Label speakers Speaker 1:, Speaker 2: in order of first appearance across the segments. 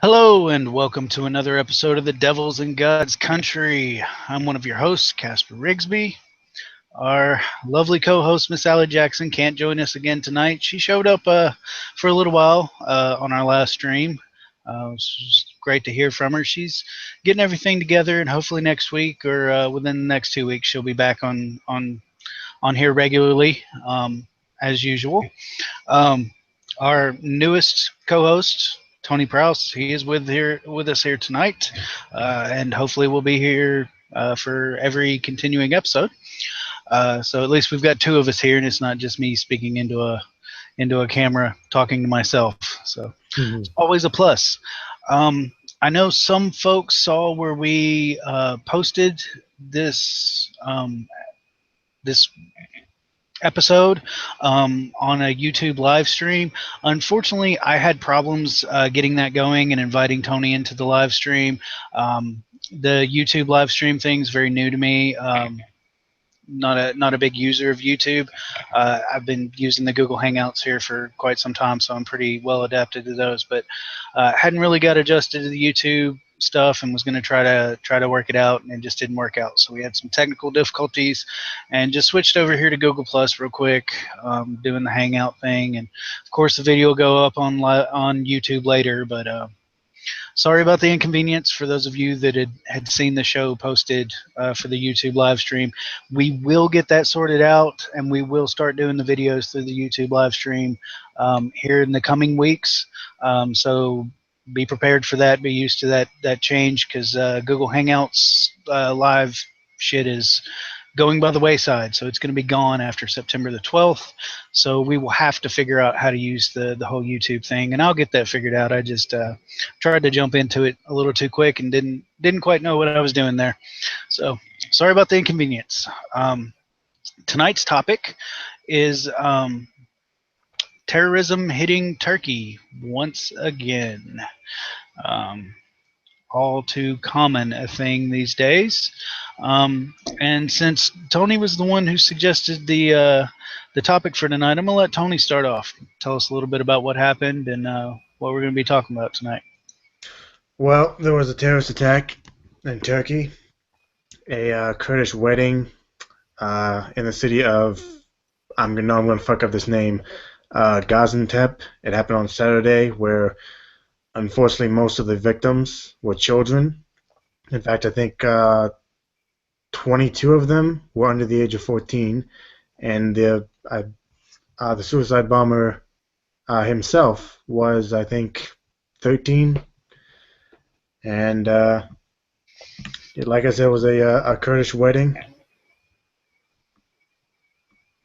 Speaker 1: Hello and welcome to another episode of the Devils in God's Country. I'm one of your hosts, Casper Rigsby. Our lovely co-host, Miss Allie Jackson, can't join us again tonight. She showed up for a little while on our last stream. It was great to hear from her. She's getting everything together, and hopefully next week or within the next 2 weeks, she'll be back on here regularly as usual. Our newest co-host, Tony Prouse, he is with us here tonight, and hopefully will be here for every continuing episode. So at least we've got two of us here, and it's not just me speaking into a camera talking to myself. So it's always a plus. I know some folks saw where we posted this episode on a YouTube live stream. Unfortunately, I had problems getting that going and inviting Tony into the live stream. The YouTube live stream thing is very new to me. Not a big user of YouTube. I've been using the Google Hangouts here for quite some time, so I'm pretty well adapted to those. But hadn't really got adjusted to the YouTube stuff and was going to try to work it out, and it just didn't work out. So we had some technical difficulties and just switched over here to Google Plus real quick, doing the Hangout thing. And of course the video will go up on YouTube later, but sorry about the inconvenience for those of you that had seen the show posted for the YouTube live stream. We will get that sorted out, and we will start doing the videos through the YouTube live stream here in the coming weeks. So be prepared for that. Be used to that change, because Google Hangouts live shit is going by the wayside. So it's going to be gone after September the 12th. So we will have to figure out how to use the whole YouTube thing, and I'll get that figured out. I just tried to jump into it a little too quick and didn't quite know what I was doing there. So sorry about the inconvenience. Tonight's topic is terrorism hitting Turkey once again. All too common a thing these days. And since Tony was the one who suggested the topic for tonight, I'm gonna let Tony start off. Tell us a little bit about what happened and what we're gonna be talking about tonight.
Speaker 2: Well, there was a terrorist attack in Turkey, a Kurdish wedding in the city of, I'm gonna fuck up this name, Gaziantep. It happened on Saturday, where unfortunately most of the victims were children. In fact, I think 22 of them were under the age of 14, and the suicide bomber himself was, I think, 13. And like I said, it was a Kurdish wedding.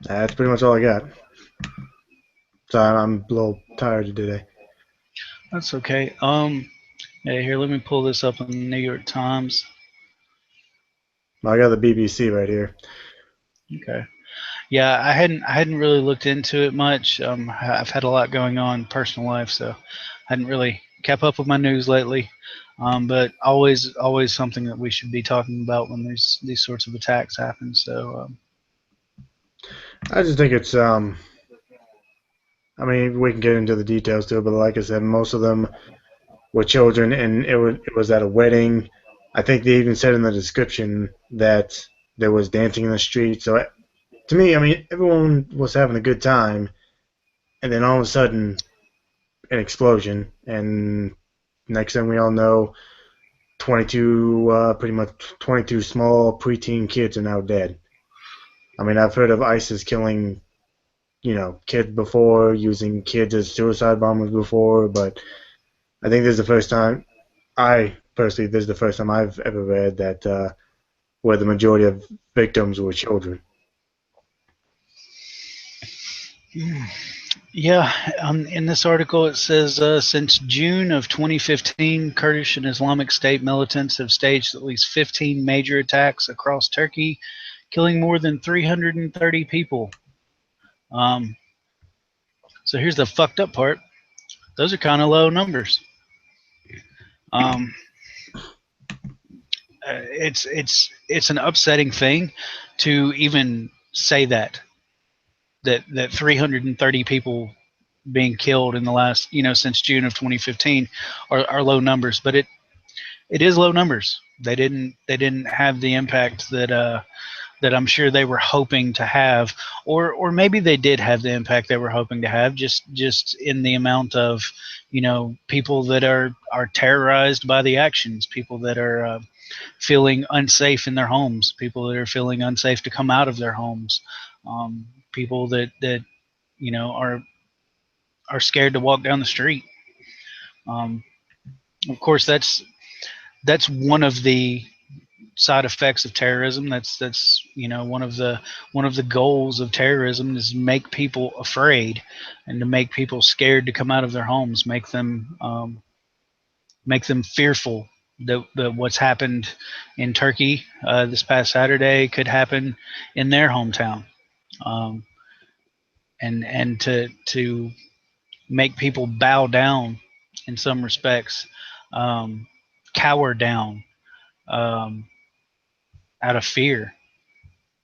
Speaker 2: That's pretty much all I got. So I'm a little tired today.
Speaker 1: That's okay. Yeah, here, let me pull this up on the New York Times.
Speaker 2: I got the BBC right here.
Speaker 1: Okay. Yeah, I hadn't really looked into it much. I've had a lot going on in personal life, so I hadn't really kept up with my news lately. But always something that we should be talking about when there's these sorts of attacks happen. So
Speaker 2: I just think it's I mean, we can get into the details too, but like I said, most of them were children, and it was at a wedding. I think they even said in the description that there was dancing in the street. So to me, I mean, everyone was having a good time, and then all of a sudden, an explosion, and next thing we all know, 22 small preteen kids are now dead. I mean, I've heard of ISIS killing, kids before, using kids as suicide bombers before, but I think this is the first time, this is the first time I've ever read that where the majority of victims were children.
Speaker 1: yeah, in this article it says since June of 2015, Kurdish and Islamic State militants have staged at least 15 major attacks across Turkey, killing more than 330 people. So here's the fucked up part. Those are kind of low numbers. It's an upsetting thing to even say that 330 people being killed in the last, since June of 2015 are low numbers, but it is low numbers. They didn't have the impact that I'm sure they were hoping to have, or maybe they did have the impact they were hoping to have, just in the amount of, people that are terrorized by the actions, people that are feeling unsafe in their homes, people that are feeling unsafe to come out of their homes, people that are scared to walk down the street. Of course, that's one of the side effects of terrorism. That's one of the goals of terrorism is make people afraid, and to make people scared to come out of their homes, make them fearful that what's happened in Turkey this past Saturday could happen in their hometown, and to make people bow down in some respects, cower down, um, out of fear,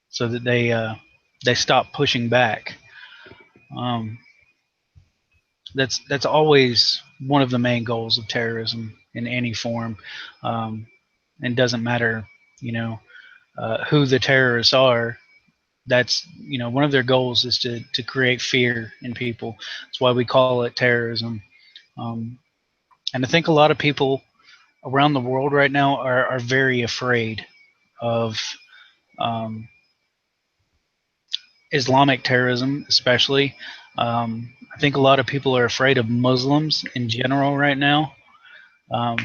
Speaker 1: so that they stop pushing back. Um, that's always one of the main goals of terrorism in any form, and doesn't matter, who the terrorists are. That's one of their goals is to create fear in people. That's why we call it terrorism. Um, and I think a lot of people around the world right now are very afraid of um, Islamic terrorism, especially. I think a lot of people are afraid of Muslims in general right now. Um,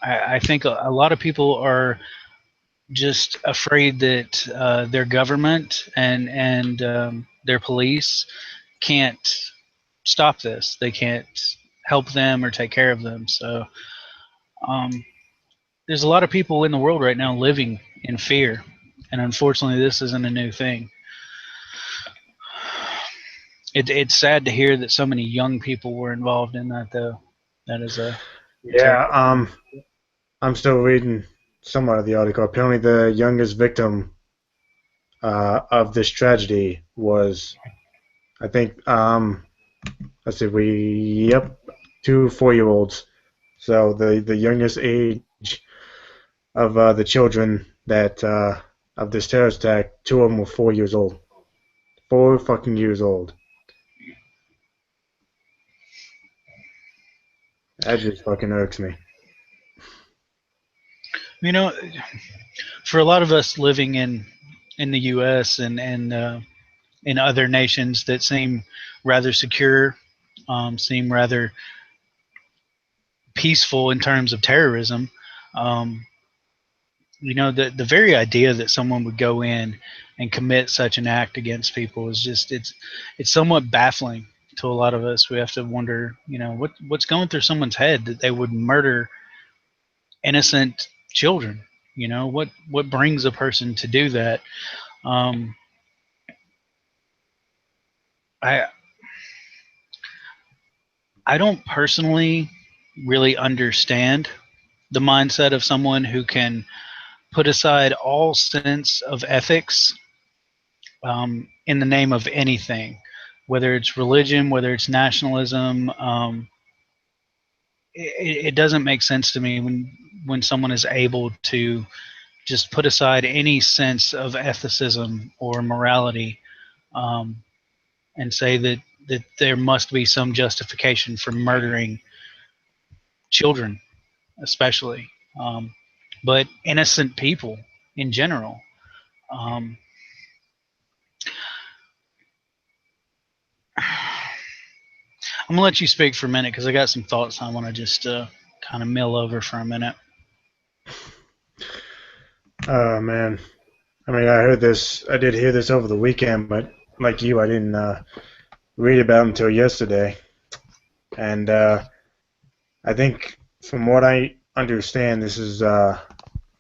Speaker 1: I think a lot of people are just afraid that their government and their police can't stop this. They can't help them or take care of them. So um, there's a lot of people in the world right now living in fear, and unfortunately, this isn't a new thing. It's sad to hear that so many young people were involved in that, though. That is a
Speaker 2: Yeah,
Speaker 1: terrible.
Speaker 2: I'm still reading somewhat of the article. Apparently, the youngest victim of this tragedy was, I think, let's see, yep, 2 4-year-olds. So the youngest age of the children that of this terrorist attack, two of them were 4 years old. 4 fucking years old. That just fucking irks me.
Speaker 1: You know, for a lot of us living in the U.S. and in other nations that seem rather secure, seem rather peaceful in terms of terrorism, um, the very idea that someone would go in and commit such an act against people is just it's somewhat baffling to a lot of us. We have to wonder, what's going through someone's head that they would murder innocent children. What brings a person to do that? Um, I I don't personally really understand the mindset of someone who can put aside all sense of ethics, in the name of anything, whether it's religion, whether it's nationalism. It doesn't make sense to me when someone is able to just put aside any sense of ethicism or morality, um, and say that there must be some justification for murdering children, especially, but innocent people in general. Um, I'm gonna let you speak for a minute because I got some thoughts I want to just kind of mill over for a minute.
Speaker 2: Oh man. I mean, I did hear this over the weekend, but like you, I didn't read about it until yesterday. And I think, from what I understand, this is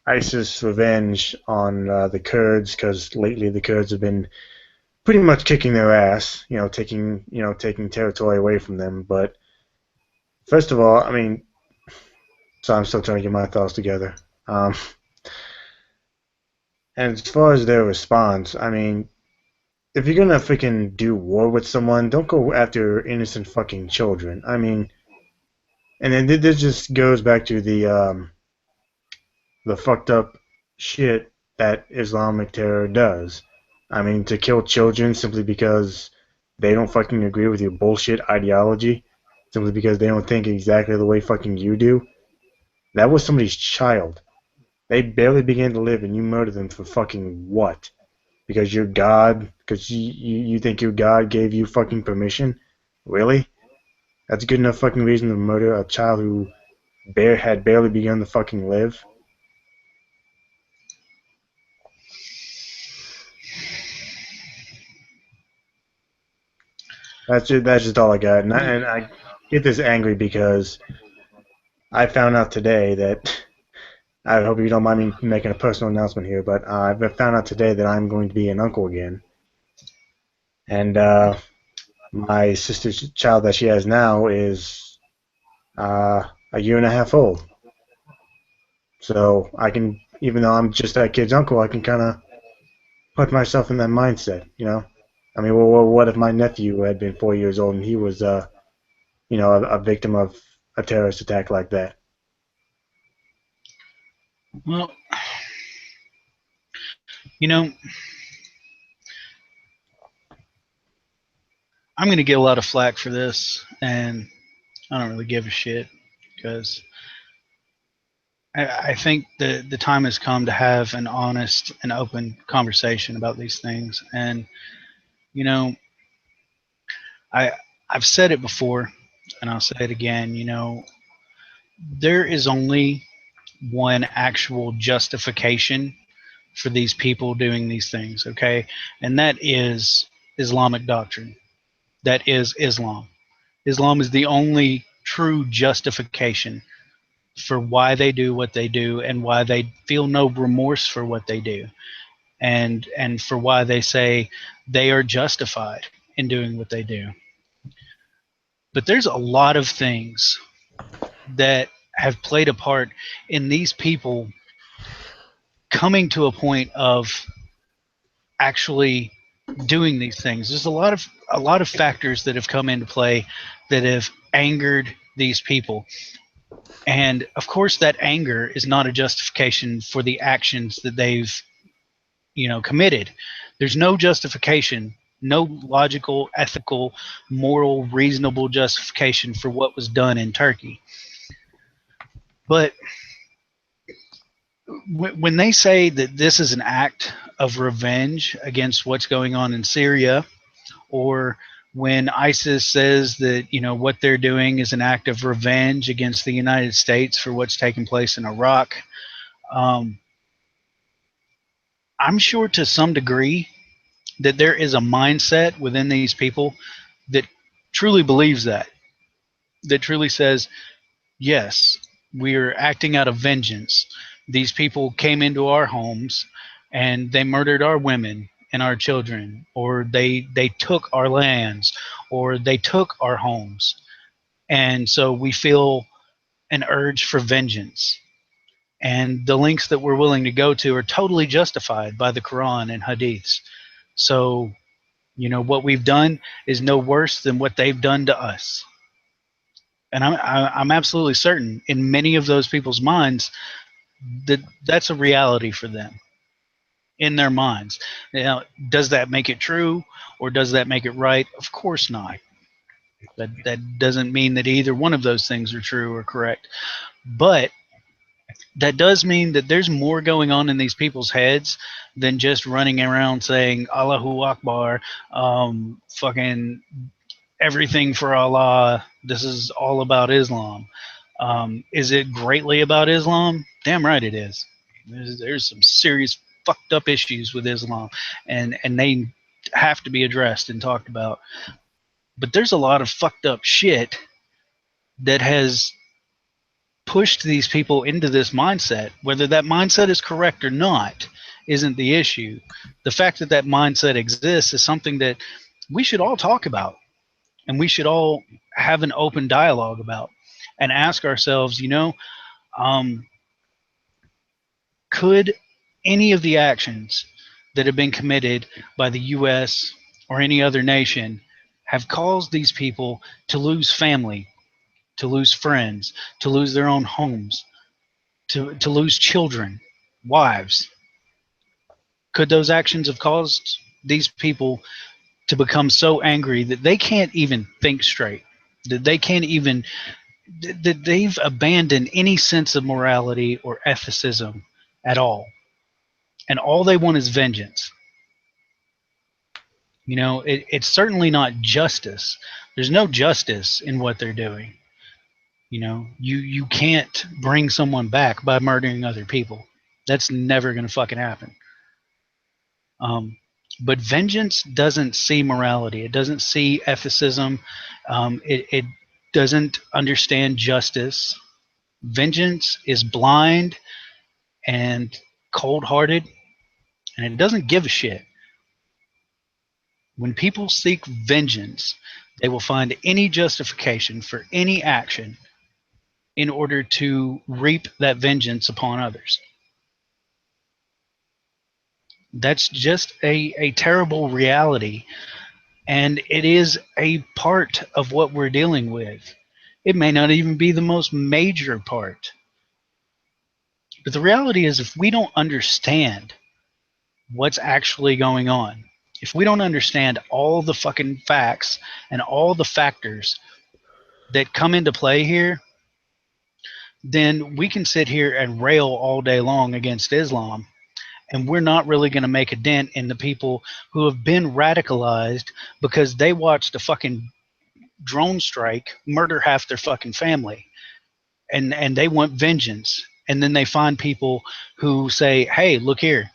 Speaker 2: ISIS revenge on the Kurds, because lately the Kurds have been pretty much kicking their ass, taking territory away from them. But first of all, I mean, so I'm still trying to get my thoughts together. And as far as their response, I mean, if you're gonna freaking do war with someone, don't go after innocent fucking children. I mean, and then this just goes back to the fucked up shit that Islamic terror does. I mean, to kill children simply because they don't fucking agree with your bullshit ideology, simply because they don't think exactly the way fucking you do. That was somebody's child. They barely began to live, and you murdered them for fucking what? Because you're God? Because you think your God gave you fucking permission? Really? That's a good enough fucking reason to murder a child who had barely begun to fucking live? That's just all I got. And I get this angry because I found out today that I hope you don't mind me making a personal announcement here, but I've found out today that I'm going to be an uncle again. And my sister's child that she has now is a year and a half old. So I can, even though I'm just that kid's uncle, I can kind of put myself in that mindset, you know? I mean, well, what if my nephew had been 4 years old and he was, a victim of a terrorist attack like that?
Speaker 1: Well, you know, I'm going to get a lot of flack for this, and I don't really give a shit because I think the time has come to have an honest and open conversation about these things. And you know, I I've said it before, and I'll say it again. There is only one actual justification for these people doing these things, okay? And that is Islamic doctrine. That is Islam. Islam is the only true justification for why they do what they do and why they feel no remorse for what they do, and for why they say they are justified in doing what they do. But there's a lot of things that have played a part in these people coming to a point of actually doing these things. There's a lot of factors that have come into play that have angered these people. And of course that anger is not a justification for the actions that they've committed. There's no justification, no logical, ethical, moral, reasonable justification for what was done in Turkey. But when they say that this is an act of revenge against what's going on in Syria, or when ISIS says that what they're doing is an act of revenge against the United States for what's taking place in Iraq, um, I'm sure to some degree that there is a mindset within these people that truly believes that truly says, yes, we are acting out of vengeance. These people came into our homes and they murdered our women and our children, or they took our lands, or they took our homes. And so we feel an urge for vengeance. And the lengths that we're willing to go to are totally justified by the Quran and Hadiths. So, what we've done is no worse than what they've done to us. And I'm absolutely certain in many of those people's minds that that's a reality for them in their minds. Does that make it true, or does that make it right? Of course not. That doesn't mean that either one of those things are true or correct. But that does mean that there's more going on in these people's heads than just running around saying Allahu Akbar, fucking everything for Allah. This is all about Islam. Is it greatly about Islam? Damn right it is. There's some serious fucked up issues with Islam, and they have to be addressed and talked about. But there's a lot of fucked up shit that has pushed these people into this mindset. Whether that mindset is correct or not isn't the issue. The fact that that mindset exists is something that we should all talk about, and we should all have an open dialogue about, and ask ourselves, could any of the actions that have been committed by the U.S., or any other nation have caused these people to lose family, to lose friends, to lose their own homes, to lose children, wives. Could those actions have caused these people to become so angry that they can't even think straight, that they can't even, that they've abandoned any sense of morality or ethicism at all, and all they want is vengeance? You know, it's certainly not justice. There's no justice in what they're doing. You know, you can't bring someone back by murdering other people. That's never going to fucking happen. But vengeance doesn't see morality. It doesn't see ethicism. It doesn't understand justice. Vengeance is blind and cold-hearted, and it doesn't give a shit. When people seek vengeance, they will find any justification for any action in order to reap that vengeance upon others. That's just a terrible reality, and it is a part of what we're dealing with. It may not even be the most major part. But the reality is, if we don't understand what's actually going on, if we don't understand all the fucking facts and all the factors that come into play here, then we can sit here and rail all day long against Islam, and we're not really going to make a dent in the people who have been radicalized because they watched a fucking drone strike murder half their fucking family, and they want vengeance. And then they find people who say, hey, look here,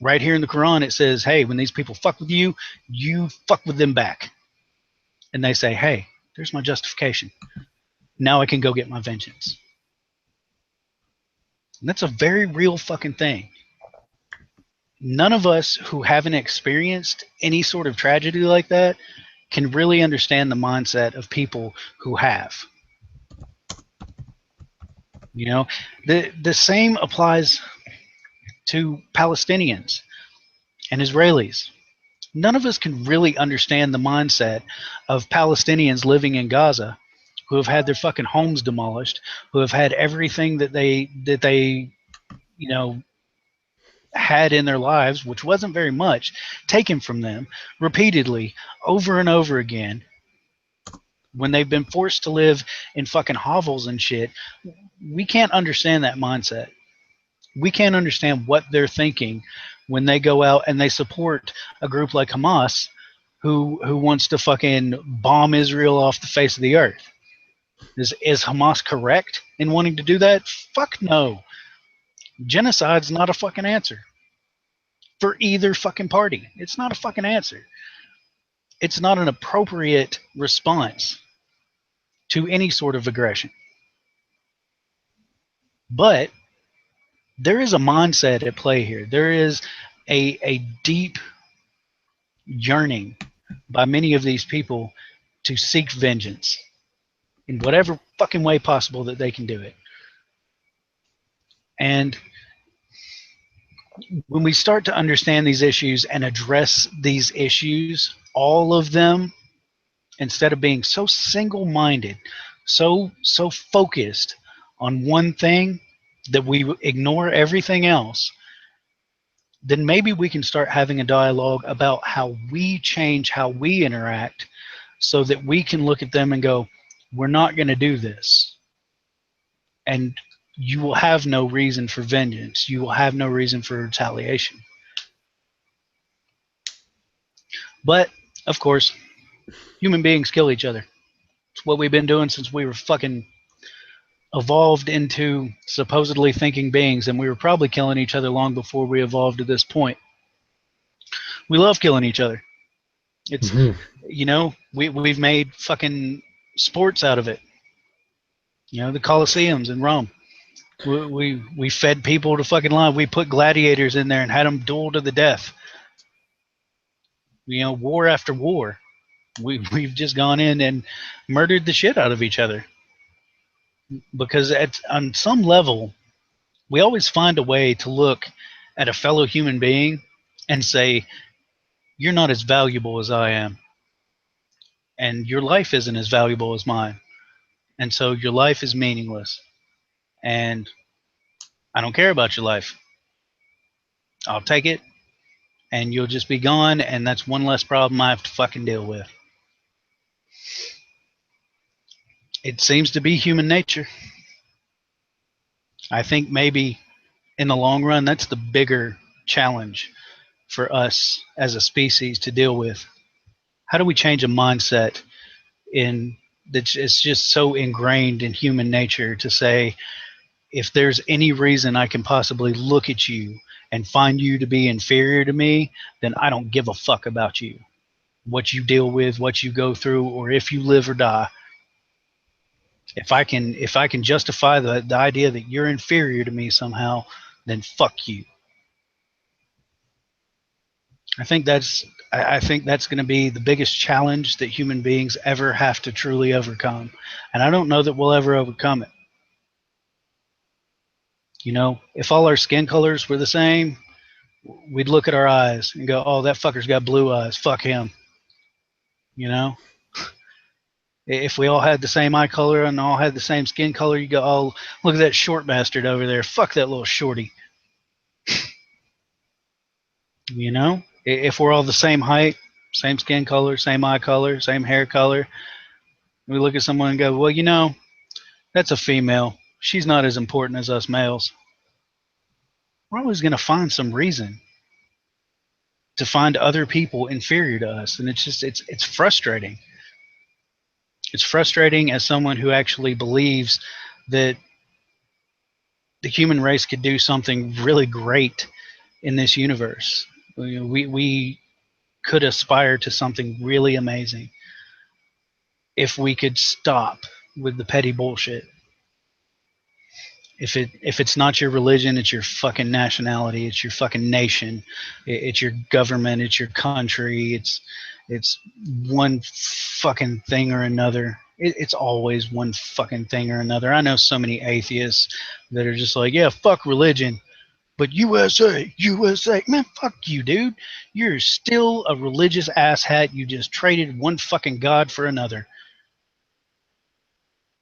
Speaker 1: right here in the Quran it says, hey, when these people fuck with you, you fuck with them back. And they say, hey, there's my justification, now I can go get my vengeance. And that's a very real fucking thing. None of us who haven't experienced any sort of tragedy like that can really understand the mindset of people who have. You know, the same applies to Palestinians and Israelis. None of us can really understand the mindset of Palestinians living in Gaza who have had their fucking homes demolished, who have had everything that they you know, had in their lives, which wasn't very much, taken from them repeatedly over and over again, when they've been forced to live in fucking hovels and shit. We can't understand that mindset. We can't understand what they're thinking when they go out and they support a group like Hamas who wants to fucking bomb Israel off the face of the earth. Is Hamas correct in wanting to do that? Fuck no. Genocide's not a fucking answer for either fucking party. It's not a fucking answer. It's not an appropriate response to any sort of aggression. But there is a mindset at play here. There is a deep yearning by many of these people to seek vengeance in whatever fucking way possible that they can do it. And when we start to understand these issues and address these issues, all of them, instead of being so single-minded, so focused on one thing that we ignore everything else, then maybe we can start having a dialogue about how we change how we interact so that we can look at them and go, we're not going to do this. And you will have no reason for vengeance. You will have no reason for retaliation. But, of course, human beings kill each other. It's what we've been doing since we were fucking evolved into supposedly thinking beings, and we were probably killing each other long before we evolved to this point. We love killing each other. It's, you know, we've made fucking sports out of it. You know, the Colosseums in Rome. We fed people to fucking life. We put gladiators in there and had them duel to the death. You know, war after war. We've just gone in and murdered the shit out of each other. Because on some level, we always find a way to look at a fellow human being and say, you're not as valuable as I am. And your life isn't as valuable as mine. And so your life is meaningless. And I don't care about your life. I'll take it, and you'll just be gone, and that's one less problem I have to fucking deal with. It seems to be human nature. I think maybe in the long run, that's the bigger challenge for us as a species to deal with. How do we change a mindset in that it's just so ingrained in human nature to say, if there's any reason I can possibly look at you and find you to be inferior to me, then I don't give a fuck about you, what you deal with, what you go through, or if you live or die. If I can justify the idea that you're inferior to me somehow, then fuck you. I think that's going to be the biggest challenge that human beings ever have to truly overcome, and I don't know that we'll ever overcome it. You know, if all our skin colors were the same, we'd look at our eyes and go, "Oh, that fucker's got blue eyes. Fuck him." You know, if we all had the same eye color and all had the same skin color, you go, "Oh, look at that short bastard over there. Fuck that little shorty." You know, if we're all the same height, same skin color, same eye color, same hair color, we look at someone and go, "Well, you know, that's a female. She's not as important as us males." We're always going to find some reason to find other people inferior to us, and it's frustrating. It's frustrating as someone who actually believes that the human race could do something really great in this universe. We could aspire to something really amazing if we could stop with the petty bullshit. If it's not your religion, it's your fucking nationality, it's your fucking nation, it's your government, it's your country, it's one fucking thing or another. It's always one fucking thing or another. I know so many atheists that are just like, yeah, fuck religion, but USA, USA, man, fuck you, dude. You're still a religious asshat. You just traded one fucking god for another.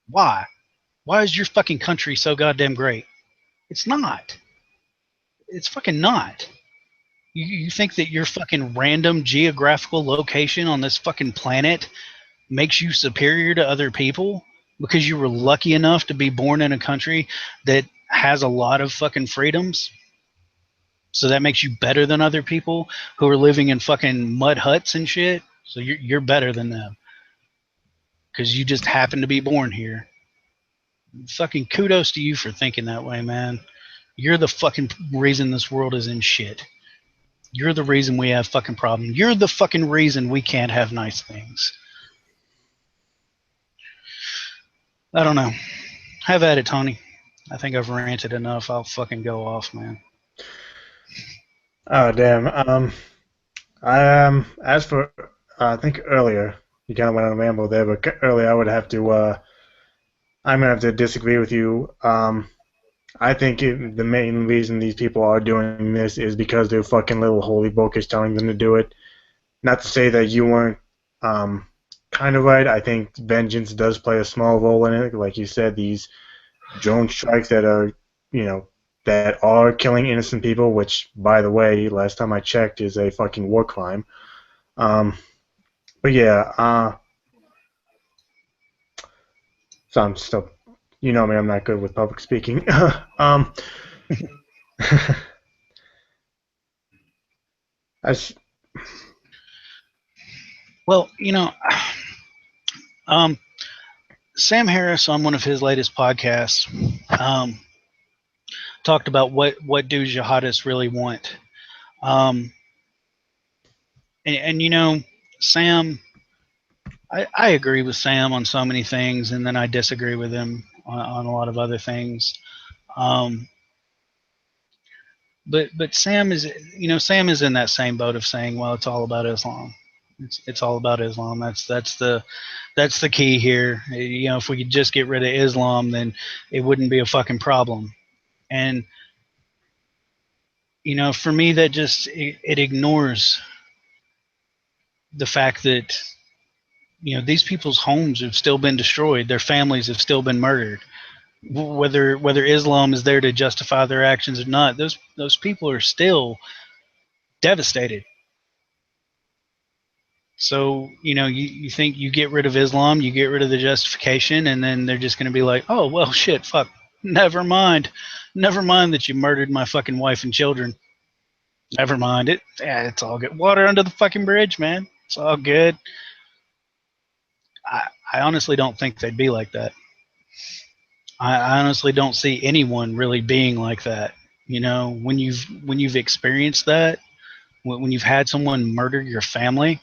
Speaker 1: Why? Why is your fucking country so goddamn great? It's not. It's fucking not. You think that your fucking random geographical location on this fucking planet makes you superior to other people because you were lucky enough to be born in a country that has a lot of fucking freedoms? So that makes you better than other people who are living in fucking mud huts and shit? So you're better than them because you just happen to be born here. Fucking kudos to you for thinking that way, man. You're the fucking reason this world is in shit. You're the reason we have fucking problems. You're the fucking reason we can't have nice things. I don't know. Have at it, Tony. I think I've ranted enough. I'll fucking go off, man.
Speaker 2: Oh damn. As for I think earlier you kind of went on a ramble there, but earlier I would have to I'm gonna have to disagree with you. I think the main reason these people are doing this is because their fucking little holy book is telling them to do it. Not to say that you weren't kind of right. I think vengeance does play a small role in it. Like you said, these drone strikes that are, that are killing innocent people, which, by the way, last time I checked, is a fucking war crime. But yeah, so I'm still, you know me, I'm not good with public speaking.
Speaker 1: Well, Sam Harris on one of his latest podcasts talked about what do jihadists really want. And Sam, I agree with Sam on so many things, and then I disagree with him on a lot of other things. But Sam is in that same boat of saying, well, it's all about Islam. It's all about Islam. That's the key here. If we could just get rid of Islam, then it wouldn't be a fucking problem. And for me, that just it ignores the fact that these people's homes have still been destroyed, their families have still been murdered. Whether Islam is there to justify their actions or not, those people are still devastated. So, you think you get rid of Islam, you get rid of the justification, and then they're just going to be like, oh, well, shit, fuck, never mind that you murdered my fucking wife and children. Never mind it. Yeah, it's all good. Water under the fucking bridge, man. It's all good. I honestly don't think they'd be like that. I honestly don't see anyone really being like that. When you've experienced that, when you've had someone murder your family,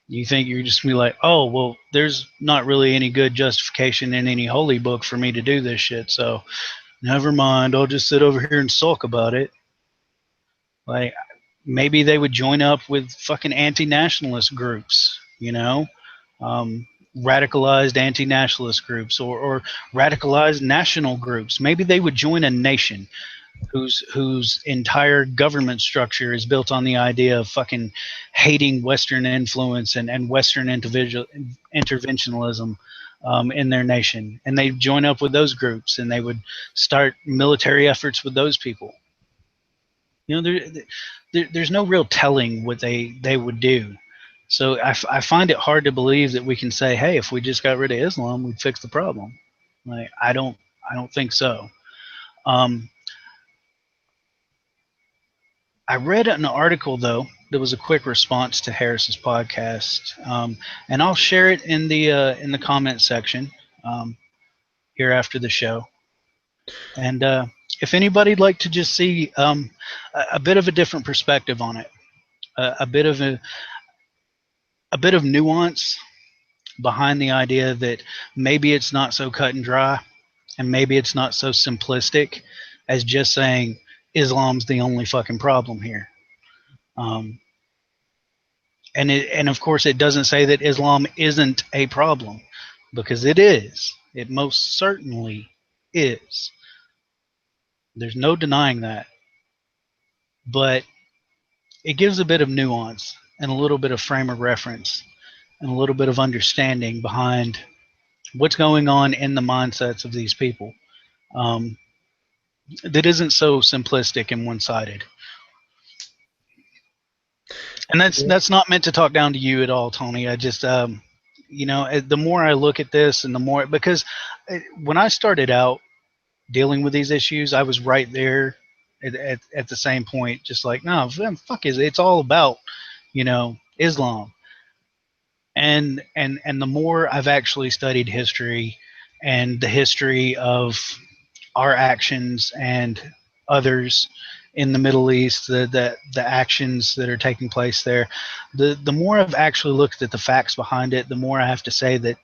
Speaker 1: you think you're just gonna be like, oh, well, there's not really any good justification in any holy book for me to do this shit, so never mind, I'll just sit over here and sulk about it. Like, maybe they would join up with fucking anti-nationalist groups, radicalized anti-nationalist groups, or radicalized national groups. Maybe they would join a nation whose entire government structure is built on the idea of fucking hating Western influence and Western interventionism in their nation. And they join up with those groups, and they would start military efforts with those people. There's no real telling what they would do. So I find it hard to believe that we can say, hey, if we just got rid of Islam, we'd fix the problem. Like, I don't think so. I read an article, though, that was a quick response to Harris's podcast, and I'll share it in the comment section here after the show. And if anybody'd like to just see a bit of a different perspective on it, a bit of nuance behind the idea that maybe it's not so cut and dry, and maybe it's not so simplistic as just saying Islam's the only fucking problem here. And of course, it doesn't say that Islam isn't a problem, because it is. It most certainly is. There's no denying that. But it gives a bit of nuance and a little bit of frame of reference and a little bit of understanding behind what's going on in the mindsets of these people, that isn't so simplistic and one-sided. And that's not meant to talk down to you at all, Tony. I just, the more I look at this, and the more, because when I started out dealing with these issues, I was right there at the same point, just like, no, fuck is it? It's all about, Islam. And the more I've actually studied history and the history of our actions and others in the Middle East, the actions that are taking place there, the more I've actually looked at the facts behind it, the more I have to say that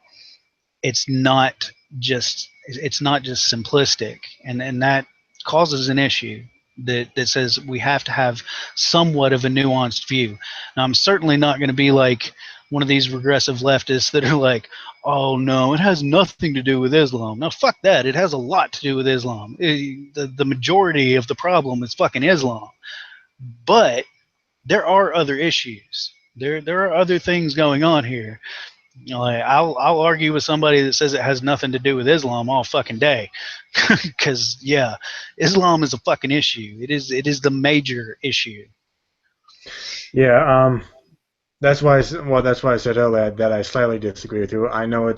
Speaker 1: it's not just simplistic, and that causes an issue that says we have to have somewhat of a nuanced view. Now, I'm certainly not going to be like one of these regressive leftists that are like, oh no, it has nothing to do with Islam. No, fuck that. It has a lot to do with Islam. The majority of the problem is fucking Islam. But there are other issues. There are other things going on here. Like, I'll argue with somebody that says it has nothing to do with Islam all fucking day, because yeah, Islam is a fucking issue. It is the major issue.
Speaker 2: Yeah, that's why I said earlier that I slightly disagree with you. I know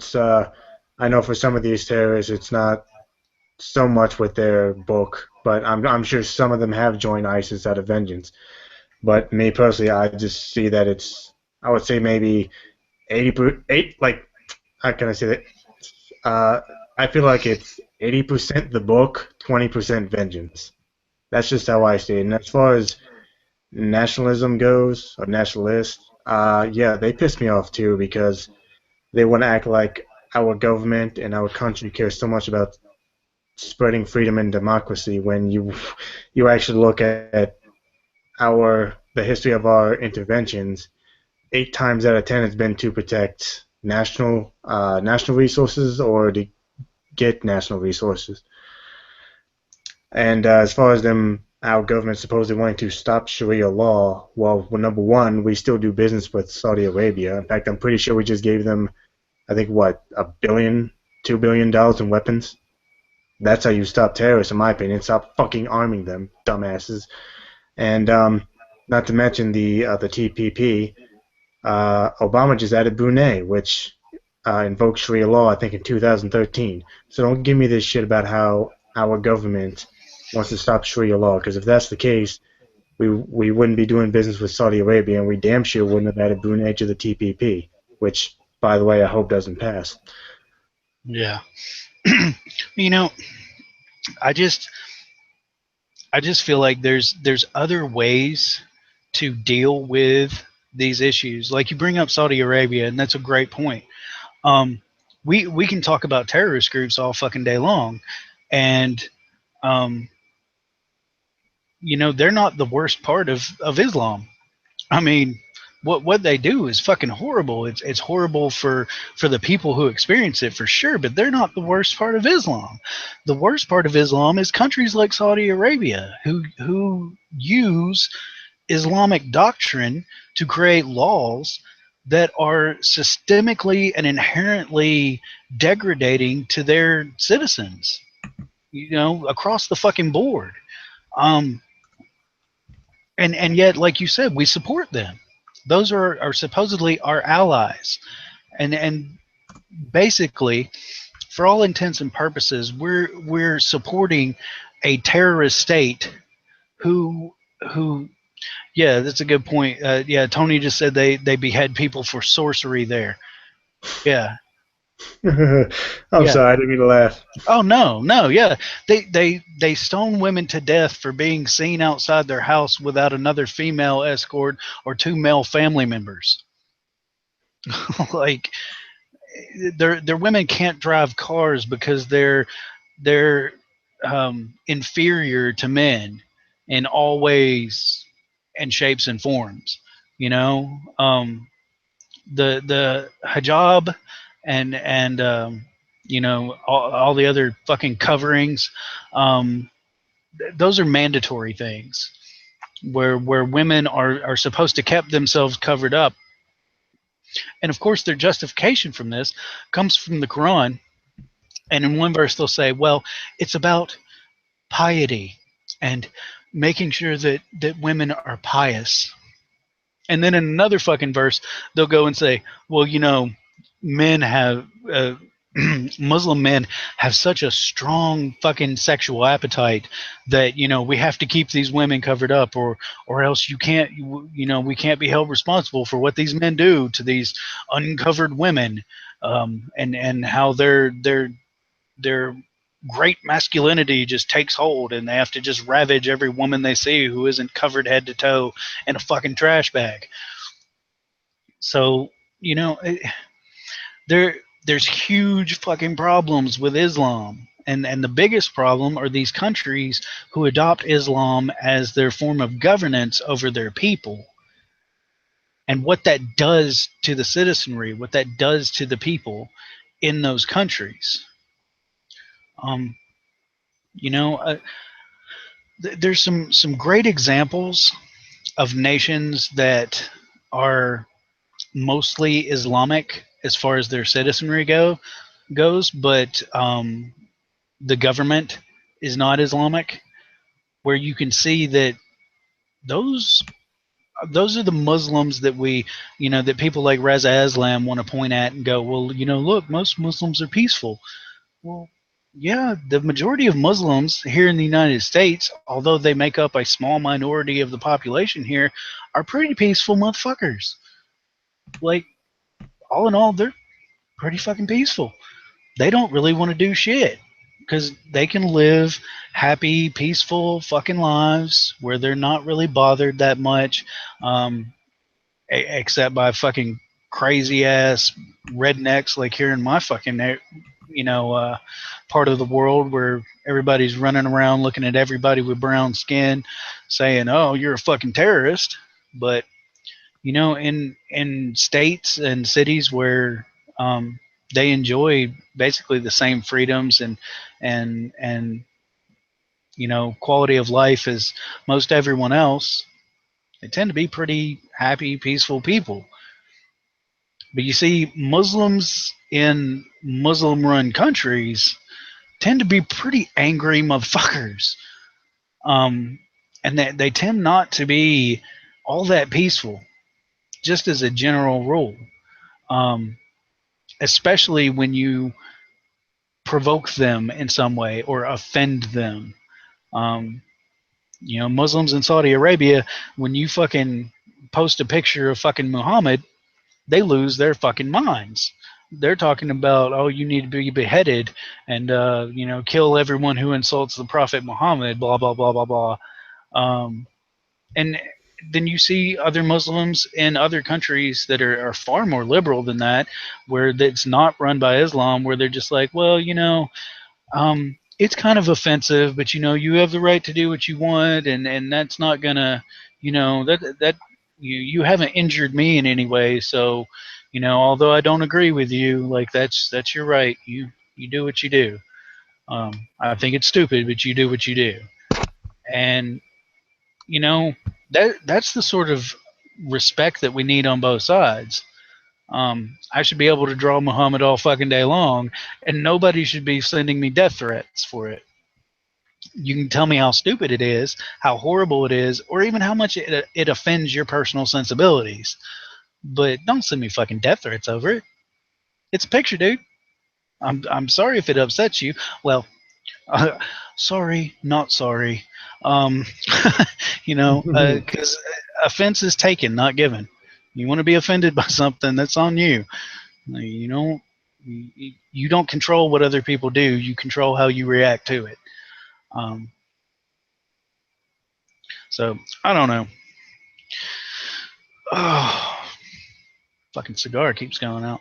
Speaker 2: I know for some of these terrorists it's not so much with their book, but I'm sure some of them have joined ISIS out of vengeance. But me personally, I just see that I would say maybe 80, like, how can I say that? I feel like it's 80% the book, 20% vengeance. That's just how I see it. And as far as nationalism goes, or nationalists, yeah, they piss me off too, because they want to act like our government and our country cares so much about spreading freedom and democracy, when you actually look at the history of our interventions. 8 times out of 10 has been to protect national resources, or to get national resources. And as far as them our government supposedly wanting to stop Sharia law. Well, number one, we still do business with Saudi Arabia. In fact, I'm pretty sure we just gave them, I think, what, $1 billion, $2 billion in weapons. That's how you stop terrorists, in my opinion. Stop fucking arming them, dumbasses. And not to mention the TPP. Obama just added Brunei, which invoked Sharia law, I think, in 2013. So don't give me this shit about how our government wants to stop Sharia law, because if that's the case, we wouldn't be doing business with Saudi Arabia, and we damn sure wouldn't have added Brunei to the TPP, which, by the way, I hope doesn't pass.
Speaker 1: Yeah. You know, I just feel like there's other ways to deal with these issues. Like you bring up Saudi Arabia, and that's a great point. We can talk about terrorist groups all fucking day long, and they're not the worst part of Islam. I mean, what they do is fucking horrible. It's horrible for the people who experience it for sure, but they're not the worst part of Islam. The worst part of Islam is countries like Saudi Arabia who use Islamic doctrine to create laws that are systemically and inherently degrading to their citizens, across the fucking board. And yet, like you said, we support them. Those are supposedly our allies, and basically, for all intents and purposes, we're supporting a terrorist state who yeah, that's a good point. Yeah, Tony just said they behead people for sorcery there. Yeah.
Speaker 2: I'm sorry, I didn't mean to laugh.
Speaker 1: Oh no, yeah. They stone women to death for being seen outside their house without another female escort or two male family members. Like their women can't drive cars because they're inferior to men in all ways and shapes and forms. The hijab and all the other fucking coverings, those are mandatory things where women are supposed to keep themselves covered up. And of course their justification from this comes from the Quran. And in one verse they'll say, well, it's about piety and making sure that women are pious. And then in another fucking verse, they'll go and say, well, men have Muslim men have such a strong fucking sexual appetite that we have to keep these women covered up, or else we can't be held responsible for what these men do to these uncovered women, and how their great masculinity just takes hold, and they have to just ravage every woman they see who isn't covered head to toe in a fucking trash bag. So there's huge fucking problems with Islam, and the biggest problem are these countries who adopt Islam as their form of governance over their people, and what that does to the citizenry, what that does to the people in those countries. There's some great examples of nations that are mostly Islamic as far as their citizenry goes, but the government is not Islamic, where you can see that those are the Muslims that that people like Reza Islam want to point at and go, well, look, most Muslims are peaceful. Well, yeah, the majority of Muslims here in the United States, although they make up a small minority of the population here, are pretty peaceful motherfuckers. Like, all in all, they're pretty fucking peaceful. They don't really want to do shit because they can live happy, peaceful fucking lives where they're not really bothered that much, except by fucking crazy ass rednecks like here in my fucking part of the world where everybody's running around looking at everybody with brown skin saying, oh, you're a fucking terrorist. But in states and cities where they enjoy basically the same freedoms and quality of life as most everyone else, they tend to be pretty happy, peaceful people. But you see, Muslims in Muslim run countries tend to be pretty angry motherfuckers. Um, and they tend not to be all that peaceful, just as a general rule. Um, Especially when you provoke them in some way or offend them. Um, Muslims in Saudi Arabia, when you fucking post a picture of fucking Muhammad, they lose their fucking minds. They're talking about, oh, you need to be beheaded and, kill everyone who insults the Prophet Muhammad, blah, blah, blah, blah, blah. And then you see other Muslims in other countries that are far more liberal than that, where it's not run by Islam, where they're just like, well, it's kind of offensive, but you have the right to do what you want, and that's not gonna, that you haven't injured me in any way, so although I don't agree with you, like that's your right. You do what you do. I think it's stupid, but you do what you do, and that's the sort of respect that we need on both sides. I should be able to draw Muhammad all fucking day long, and nobody should be sending me death threats for it. You can tell me how stupid it is, how horrible it is, or even how much it offends your personal sensibilities. But don't send me fucking death threats over it. It's a picture, dude. I'm sorry if it upsets you. Well, sorry, not sorry. Um, because offense is taken, not given. You want to be offended by something, that's on you. You don't you don't control what other people do. You control how you react to it. Um, so I don't know. Oh, fucking cigar keeps going out.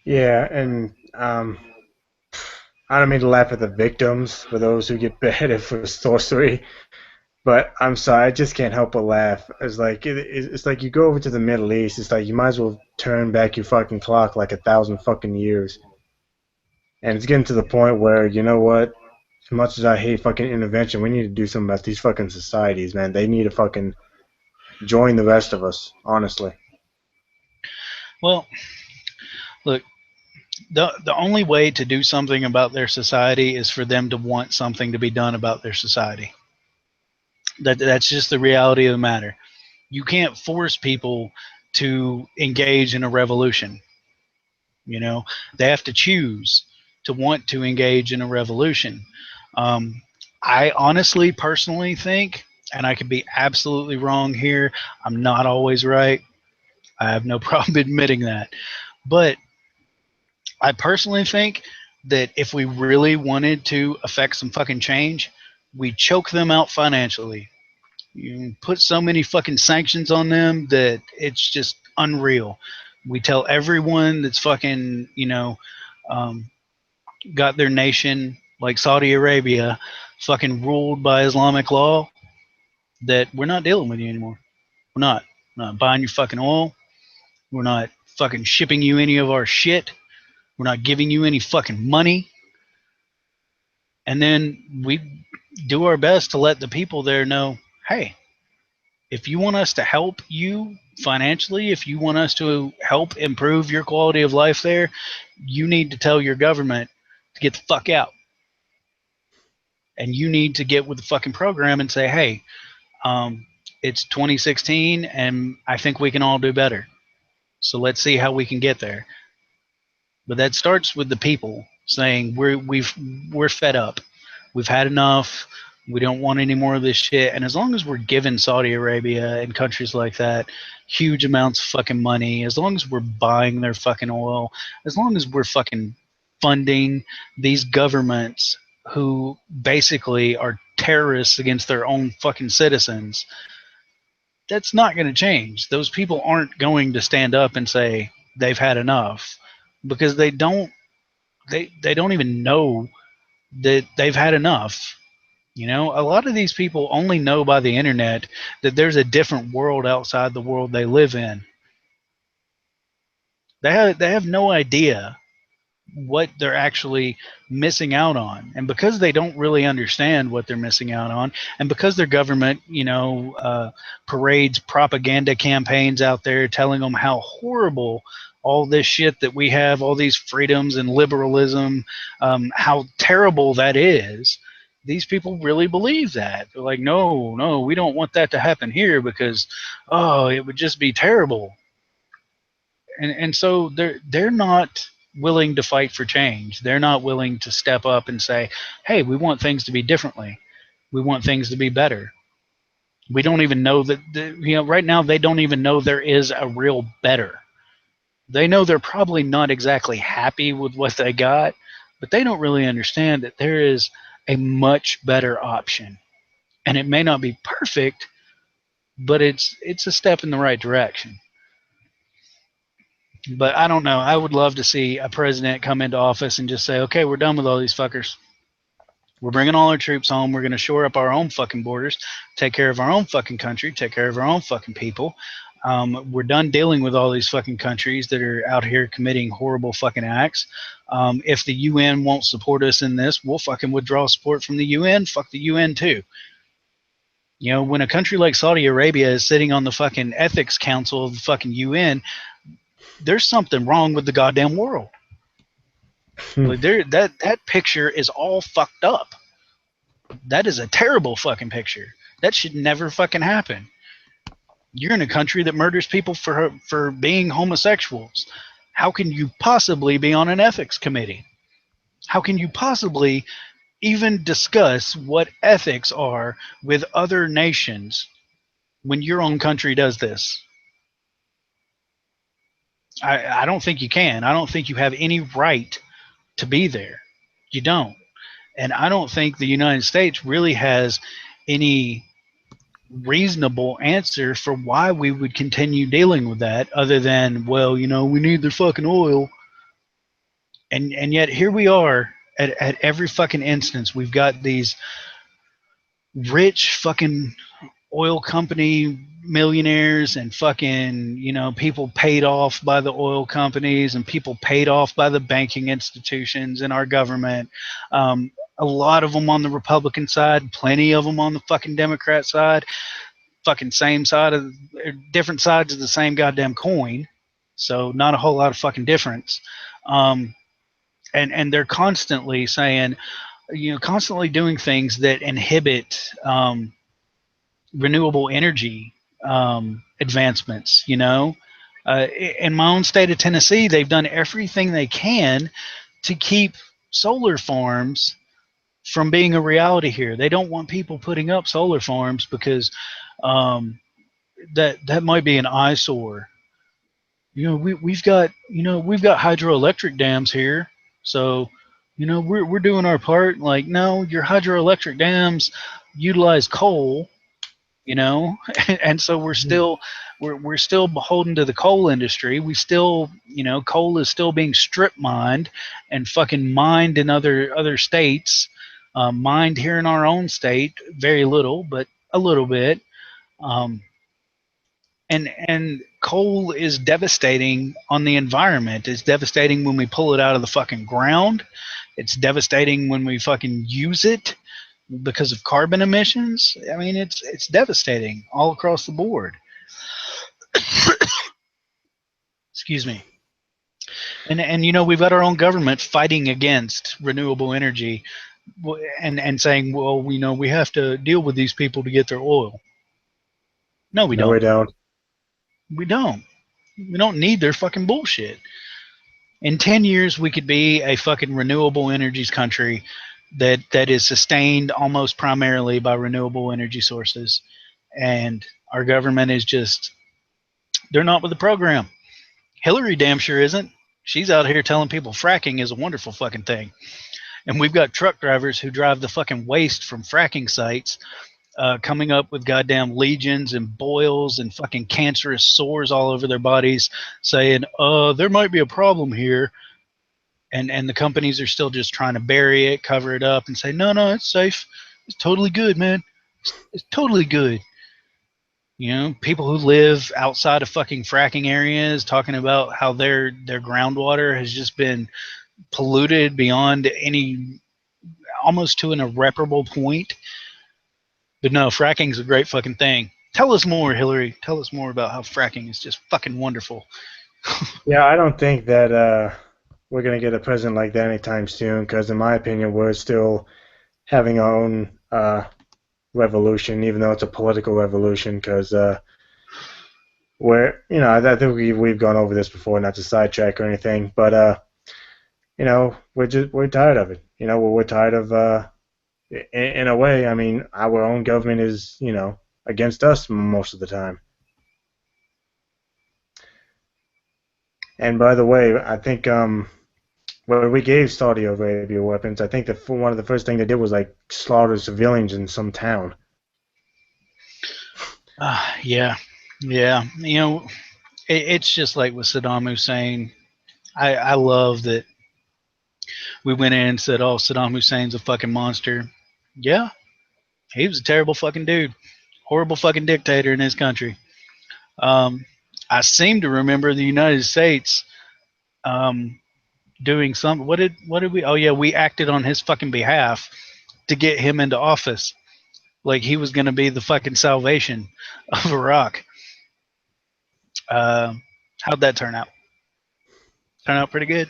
Speaker 2: Yeah, and I don't mean to laugh at the victims for those who get beheaded for sorcery, but I'm sorry, I just can't help but laugh. It's like you go over to the Middle East. It's like you might as well turn back your fucking clock like 1,000 fucking years. And it's getting to the point where, you know what? As much as I hate fucking intervention, we need to do something about these fucking societies, man. They need to fucking join the rest of us, honestly.
Speaker 1: Well, look, the only way to do something about their society is for them to want something to be done about their society. That's just the reality of the matter. You can't force people to engage in a revolution. They have to choose to want to engage in a revolution. Um, I honestly, personally think, and I could be absolutely wrong here, I'm not always right. I have no problem admitting that. But I personally think that if we really wanted to affect some fucking change, we choke them out financially. You put so many fucking sanctions on them that it's just unreal. We tell everyone that's fucking, um, got their nation, like Saudi Arabia, fucking ruled by Islamic law, that we're not dealing with you anymore. We're not. We're not buying your fucking oil. We're not fucking shipping you any of our shit. We're not giving you any fucking money. And then we do our best to let the people there know, hey, if you want us to help you financially, if you want us to help improve your quality of life there, you need to tell your government to get the fuck out. And you need to get with the fucking program and say, hey, it's 2016 and I think we can all do better. So let's see how we can get there. But that starts with the people saying we're fed up. We've had enough. We don't want any more of this shit. And as long as we're giving Saudi Arabia and countries like that huge amounts of fucking money, as long as we're buying their fucking oil, as long as we're fucking funding these governments who basically are terrorists against their own fucking citizens, that's not going to change. Those people aren't going to stand up and say they've had enough, because they don't even know that they've had enough. A lot of these people only know by the internet that there's a different world outside the world they live in. They have no idea what they're actually missing out on. And because they don't really understand what they're missing out on, and because their government, parades propaganda campaigns out there telling them how horrible all this shit that we have, all these freedoms and liberalism, how terrible that is, these people really believe that. They're like, no, we don't want that to happen here because, oh, it would just be terrible. And so they're not willing to fight for change. They're not willing to step up and say, hey, we want things to be differently. We want things to be better. We don't even know that, right now they don't even know there is a real better. They know they're probably not exactly happy with what they got, but they don't really understand that there is a much better option. And it may not be perfect, but it's a step in the right direction. But I don't know. I would love to see a president come into office and just say, okay, we're done with all these fuckers. We're bringing all our troops home. We're going to shore up our own fucking borders, take care of our own fucking country, take care of our own fucking people. We're done dealing with all these fucking countries that are out here committing horrible fucking acts. If the UN won't support us in this, we'll fucking withdraw support from the UN. Fuck the UN too. When a country like Saudi Arabia is sitting on the fucking ethics council of the fucking UN, there's something wrong with the goddamn world. Like that picture is all fucked up. That is a terrible fucking picture. That should never fucking happen. You're in a country that murders people for being homosexuals. How can you possibly be on an ethics committee? How can you possibly even discuss what ethics are with other nations when your own country does this? I don't think you can. I don't think you have any right to be there. You don't. And I don't think the United States really has any reasonable answer for why we would continue dealing with that other than, well, we need their fucking oil. And yet here we are at every fucking instance. We've got these rich fucking oil company millionaires and fucking, people paid off by the oil companies and people paid off by the banking institutions in our government. A lot of them on the Republican side, plenty of them on the fucking Democrat side, fucking same side of different sides of the same goddamn coin. So not a whole lot of fucking difference. And they're constantly saying, constantly doing things that inhibit renewable energy advancements. In my own state of Tennessee, they've done everything they can to keep solar farms from being a reality here. They don't want people putting up solar farms because that might be an eyesore. We've got hydroelectric dams here, so we're doing our part. Like, no, your hydroelectric dams utilize coal, and so we're still beholden to the coal industry. We still, coal is still being strip mined and fucking mined in other states. Mined here in our own state, very little, but a little bit. And coal is devastating on the environment. It's devastating when we pull it out of the fucking ground. It's devastating when we fucking use it because of carbon emissions. I mean, it's devastating all across the board. Excuse me. And we've got our own government fighting against renewable energy and saying, well, we have to deal with these people to get their oil. No, we don't.
Speaker 2: We don't.
Speaker 1: We don't. We don't need their fucking bullshit. In 10 years, we could be a fucking renewable energies country that is sustained almost primarily by renewable energy sources. And our government is just, they're not with the program. Hillary damn sure isn't. She's out here telling people fracking is a wonderful fucking thing. And we've got truck drivers who drive the fucking waste from fracking sites coming up with goddamn legions and boils and fucking cancerous sores all over their bodies, saying, there might be a problem here. And the companies are still just trying to bury it, cover it up, and say, no, it's safe. It's totally good, man. It's totally good. You know, people who live outside of fucking fracking areas talking about how their groundwater has just been polluted beyond any, almost to an irreparable point. But no, fracking's a great fucking thing. Tell us more, Hillary. Tell us more about how fracking is just fucking wonderful.
Speaker 2: Yeah, I don't think that we're going to get a president like that anytime soon, because in my opinion, we're still having our own revolution, even though it's a political revolution, because we're, I think we've gone over this before, not to sidetrack or anything, but we're tired of it. We're tired of, in a way, I mean, our own government is, against us most of the time. And by the way, I think when we gave Saudi Arabia weapons, I think that one of the first things they did was like slaughter civilians in some town.
Speaker 1: Yeah. You know, it's just like with Saddam Hussein. I love that we went in and said, "Oh, Saddam Hussein's a fucking monster." Yeah, he was a terrible fucking dude, horrible fucking dictator in his country. Um, I seem to remember the United States um, doing something. What did we? Oh yeah, we acted on his fucking behalf to get him into office, like he was going to be the fucking salvation of Iraq. Uh, how'd that turn out? Turn out pretty good.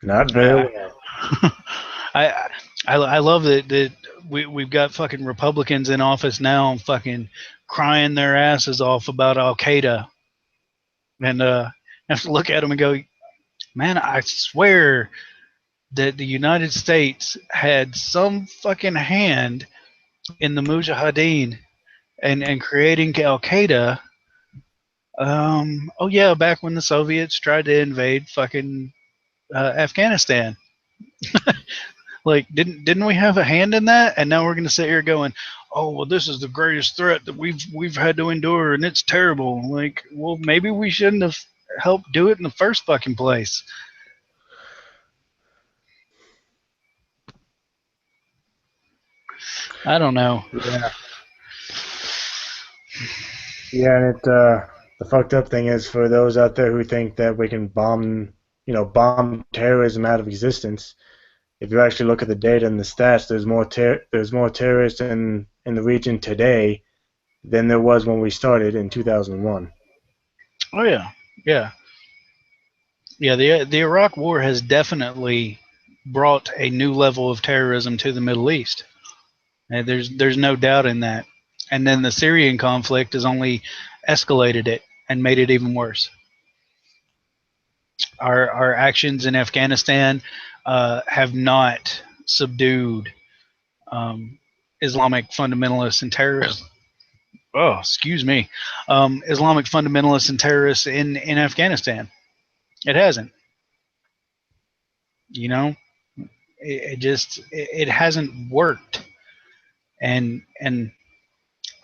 Speaker 2: Not very well.
Speaker 1: I, I love that we've got fucking Republicans in office now, fucking crying their asses off about Al Qaeda, and have to look at them and go, man, I swear that the United States had some fucking hand in the Mujahideen and creating Al Qaeda. Oh yeah, back when the Soviets tried to invade fucking Afghanistan. Like, didn't we have a hand in that? And now we're going to sit here going, oh well, this is the greatest threat that we've had to endure, and it's terrible. Like, well, maybe we shouldn't have helped do it in the first fucking place. I don't know.
Speaker 2: Yeah. Yeah, and the fucked up thing is for those out there who think that we can bomb terrorism out of existence. If you actually look at the data and the stats, there's more terrorists in the region today than there was when we started in 2001.
Speaker 1: Oh yeah, yeah, yeah. The Iraq War has definitely brought a new level of terrorism to the Middle East. And there's no doubt in that. And then the Syrian conflict has only escalated it and made it even worse. Our actions in Afghanistan have not subdued Islamic fundamentalists and terrorists. Oh, excuse me, Islamic fundamentalists and terrorists in Afghanistan. It hasn't. You know, it hasn't worked. And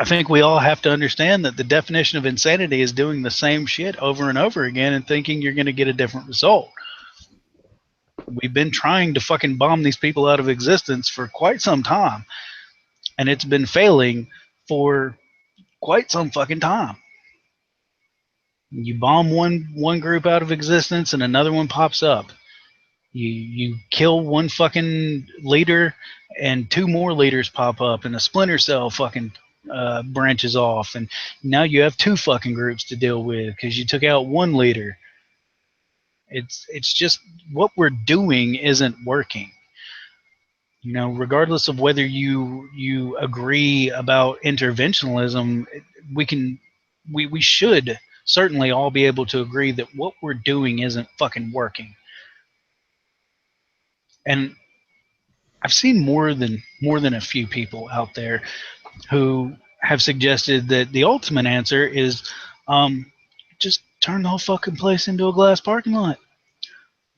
Speaker 1: I think we all have to understand that the definition of insanity is doing the same shit over and over again and thinking you're going to get a different result. We've been trying to fucking bomb these people out of existence for quite some time, and it's been failing for quite some fucking time. You bomb one group out of existence and another one pops up. You kill one fucking leader and two more leaders pop up and a splinter cell fucking branches off, and now you have two fucking groups to deal with because you took out one leader. It's just what we're doing isn't working. You know, regardless of whether you agree about interventionism, we should certainly all be able to agree that what we're doing isn't fucking working. And I've seen more than a few people out there who have suggested that the ultimate answer is just turn the whole fucking place into a glass parking lot.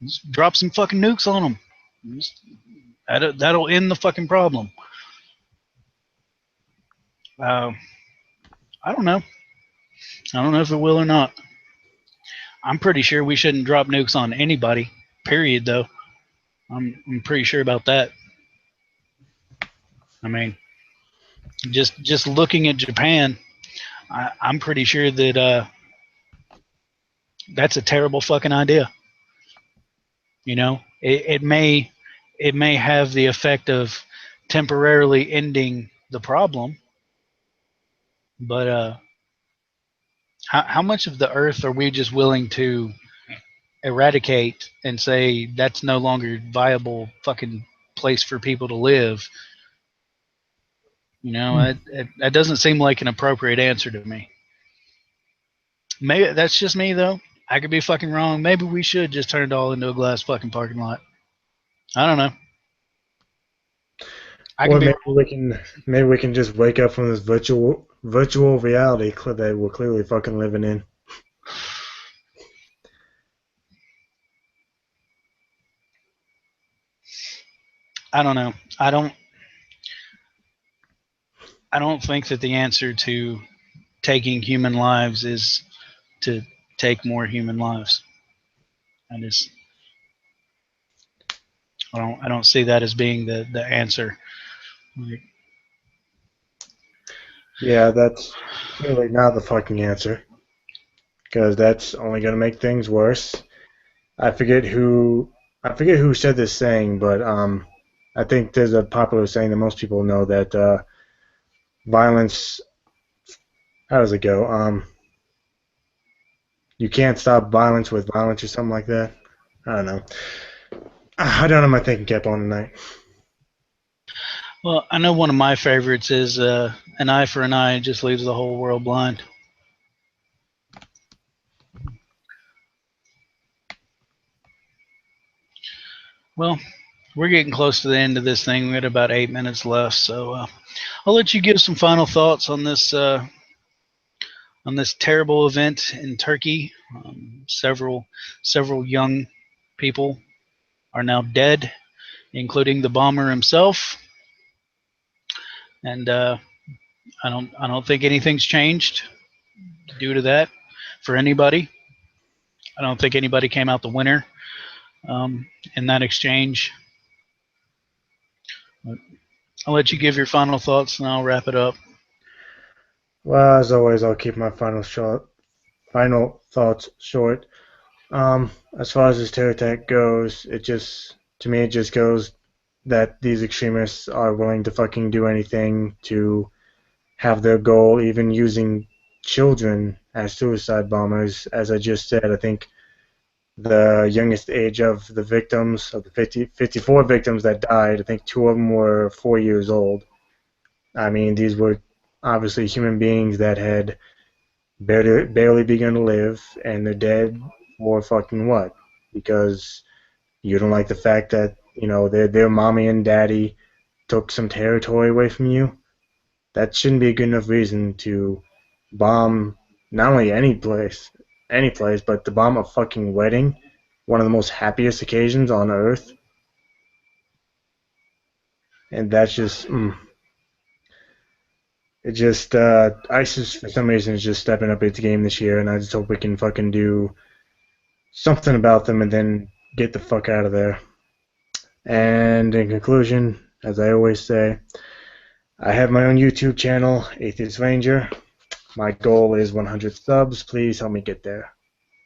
Speaker 1: Just drop some fucking nukes on them. That'll end the fucking problem. Uh, I don't know. I don't know if it will or not. I'm pretty sure we shouldn't drop nukes on anybody. Period. Though I'm pretty sure about that. I mean, Just looking at Japan, I'm pretty sure that that's a terrible fucking idea. You know, it may have the effect of temporarily ending the problem, but how much of the earth are we just willing to eradicate and say that's no longer viable fucking place for people to live? You know, that doesn't seem like an appropriate answer to me. Maybe that's just me though. I could be fucking wrong. Maybe we should just turn it all into a glass fucking parking lot. I don't know.
Speaker 2: Or maybe we can just wake up from this virtual reality that we're clearly fucking living in.
Speaker 1: I don't know. I don't think that the answer to taking human lives is to take more human lives. I don't see that as being the answer.
Speaker 2: Yeah, that's clearly not the fucking answer, because that's only going to make things worse. I forget who said this saying, but I think there's a popular saying that most people know that violence. How does it go? You can't stop violence with violence or something like that. I don't know. I don't have my thinking cap on tonight.
Speaker 1: Well, I know one of my favorites is an eye for an eye just leaves the whole world blind. Well, we're getting close to the end of this thing. We got about 8 minutes left, so I'll let you give some final thoughts on this terrible event in Turkey. Several young people are now dead, including the bomber himself, and I don't think anything's changed due to that for anybody. I don't think anybody came out the winner in that exchange. But I'll let you give your final thoughts, and I'll wrap it up.
Speaker 2: Well, as always, I'll keep my final thoughts short. As far as this terror attack goes, to me, it just goes that these extremists are willing to fucking do anything to have their goal, even using children as suicide bombers. As I just said, I think the youngest age of the victims, of the 54 victims that died, I think 2 of them were 4 years old. I mean, these were obviously human beings that had barely begun to live, and they're dead for fucking what? Because you don't like the fact that, you know, their mommy and daddy took some territory away from you? That shouldn't be a good enough reason to bomb not only any place, but to bomb a fucking wedding, one of the most happiest occasions on earth. And that's just, it just, ISIS for some reason is just stepping up its game this year, and I just hope we can fucking do something about them and then get the fuck out of there. And in conclusion, as I always say, I have my own YouTube channel, Atheist Ranger. My goal is 100 subs. Please help me get there.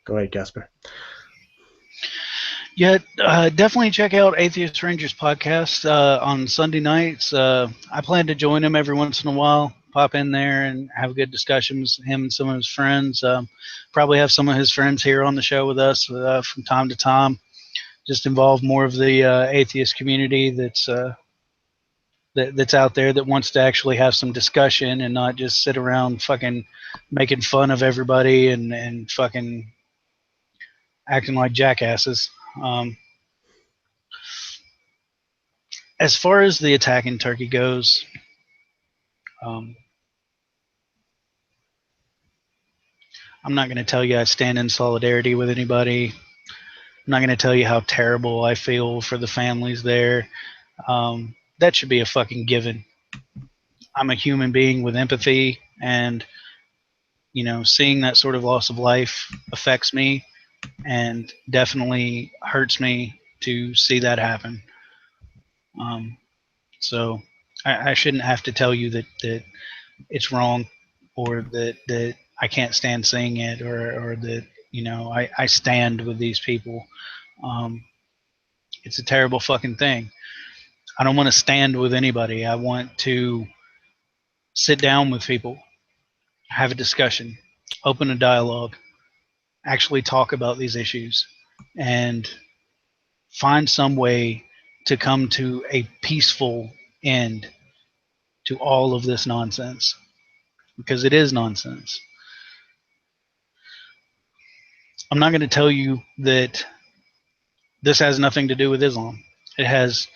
Speaker 2: Go ahead, Casper.
Speaker 1: Yeah, definitely check out Atheist Ranger's podcast on Sunday nights. I plan to join him every once in a while, pop in there and have a good discussion with him and some of his friends. Probably have some of his friends here on the show with us from time to time. Just involve more of the atheist community that's out there that wants to actually have some discussion and not just sit around fucking making fun of everybody and fucking acting like jackasses. As far as the attack in Turkey goes, I'm not going to tell you I stand in solidarity with anybody. I'm not going to tell you how terrible I feel for the families there. That should be a fucking given. I'm a human being with empathy, and you know, seeing that sort of loss of life affects me and definitely hurts me to see that happen. So I shouldn't have to tell you that it's wrong, or that I can't stand seeing it, or that, I stand with these people. It's a terrible fucking thing. I don't want to stand with anybody. I want to sit down with people, have a discussion, open a dialogue, actually talk about these issues, and find some way to come to a peaceful end to all of this nonsense, because it is nonsense. I'm not going to tell you that this has nothing to do with Islam. It has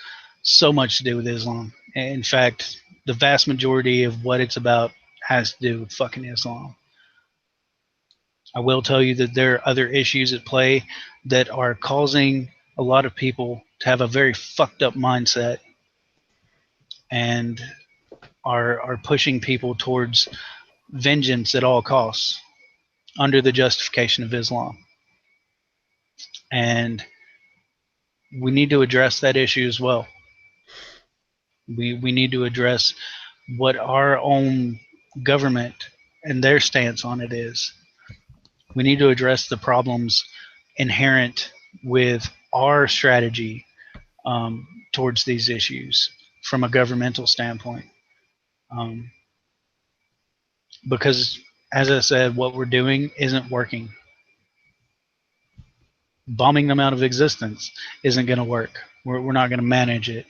Speaker 1: so much to do with Islam. In fact, the vast majority of what it's about has to do with fucking Islam. I will tell you that there are other issues at play that are causing a lot of people to have a very fucked up mindset, and are pushing people towards vengeance at all costs under the justification of Islam. And we need to address that issue as well. We need to address what our own government and their stance on it is. We need to address the problems inherent with our strategy towards these issues from a governmental standpoint. Because, as I said, what we're doing isn't working. Bombing them out of existence isn't going to work. We're not going to manage it.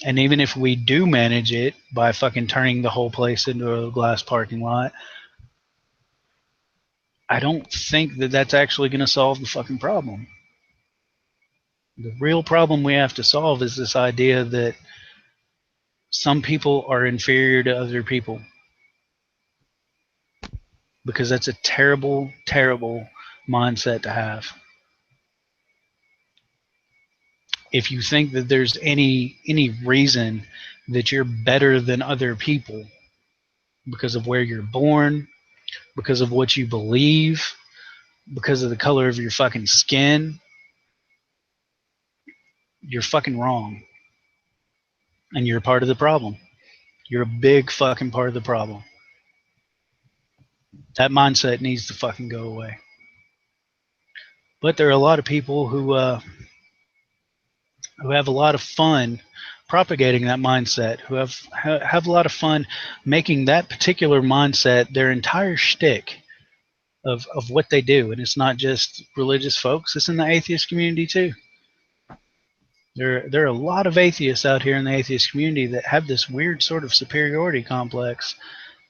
Speaker 1: And even if we do manage it by fucking turning the whole place into a glass parking lot, I don't think that that's actually going to solve the fucking problem. The real problem we have to solve is this idea that some people are inferior to other people. Because that's a terrible, terrible mindset to have. If you think that there's any reason that you're better than other people because of where you're born, because of what you believe, because of the color of your fucking skin, you're fucking wrong. And you're a part of the problem. You're a big fucking part of the problem. That mindset needs to fucking go away. But there are a lot of people who have a lot of fun propagating that mindset, who have a lot of fun making that particular mindset their entire shtick of what they do. And it's not just religious folks, it's in the atheist community too. There are a lot of atheists out here in the atheist community that have this weird sort of superiority complex,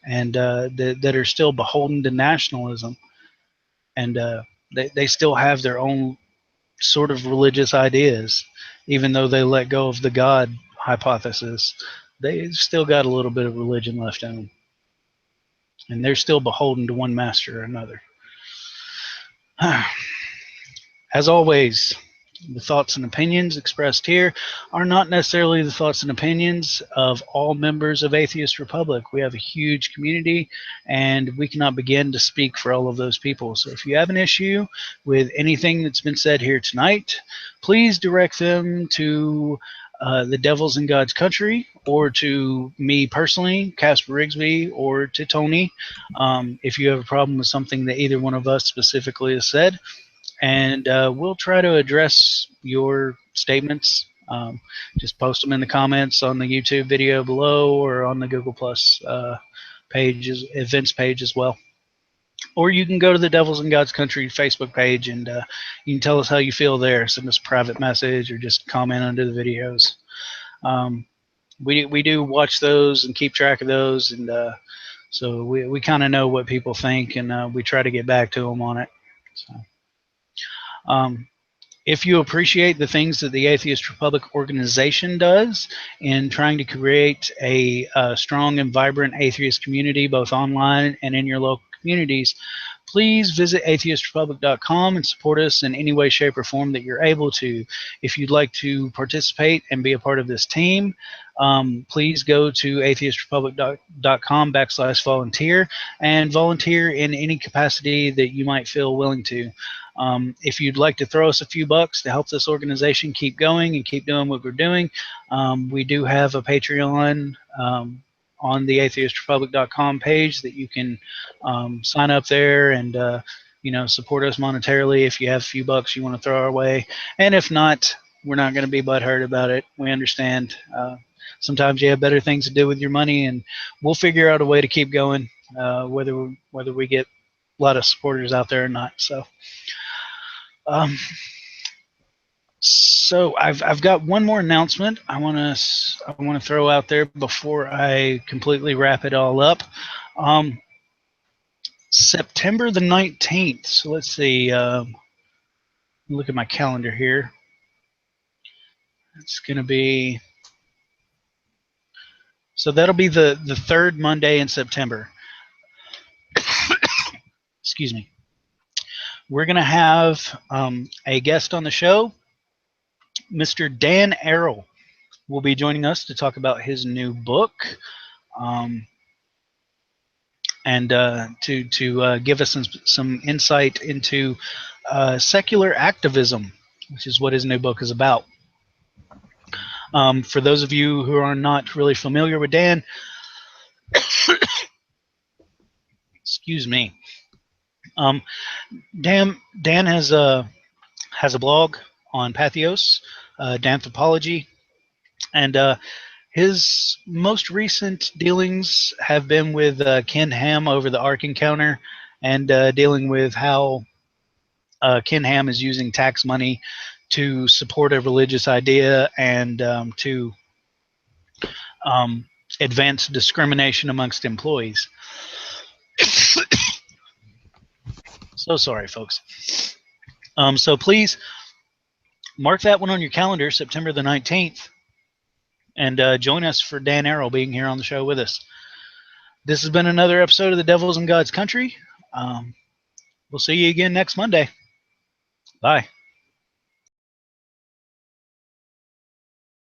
Speaker 1: and that are still beholden to nationalism, and they still have their own sort of religious ideas, even though they let go of the God hypothesis. They still got a little bit of religion left in them, and they're still beholden to one master or another. As always, the thoughts and opinions expressed here are not necessarily the thoughts and opinions of all members of Atheist Republic. We have a huge community, and we cannot begin to speak for all of those people. So if you have an issue with anything that's been said here tonight, please direct them to the Devils in God's Country, or to me personally, Casper Rigsby, or to Tony, if you have a problem with something that either one of us specifically has said. And we'll try to address your statements. Just post them in the comments on the YouTube video below, or on the Google Plus pages, events page as well. Or you can go to the Devils in God's Country Facebook page, and you can tell us how you feel there. Send us a private message, or just comment under the videos. We do watch those and keep track of those, and so we kind of know what people think, and we try to get back to them on it. So. If you appreciate the things that the Atheist Republic organization does in trying to create a strong and vibrant atheist community, both online and in your local communities, please visit atheistrepublic.com and support us in any way, shape, or form that you're able to. If you'd like to participate and be a part of this team, please go to atheistrepublic.com/volunteer and volunteer in any capacity that you might feel willing to. If you'd like to throw us a few bucks to help this organization keep going and keep doing what we're doing, we do have a Patreon on the atheistrepublic.com page that you can sign up there and support us monetarily if you have a few bucks you want to throw our way. And if not, we're not going to be butthurt about it. We understand. Sometimes you have better things to do with your money, and we'll figure out a way to keep going, whether we get a lot of supporters out there or not. So I've got one more announcement I want to throw out there before I completely wrap it all up. September the 19th. So let's see. Look at my calendar here. It's going to be. So that'll be the third Monday in September. Excuse me. We're going to have a guest on the show. Mr. Dan Errol will be joining us to talk about his new book, and to give us some insight into secular activism, which is what his new book is about. For those of you who are not really familiar with Dan, excuse me, Dan has a blog on Patheos, Danthropology, and his most recent dealings have been with Ken Ham over the Ark Encounter, and dealing with how Ken Ham is using tax money to support a religious idea and to advance discrimination amongst employees. So sorry, folks. So please mark that one on your calendar, September the 19th, and join us for Dan Errol being here on the show with us. This has been another episode of The Devils in God's Country. We'll see you again next Monday. Bye.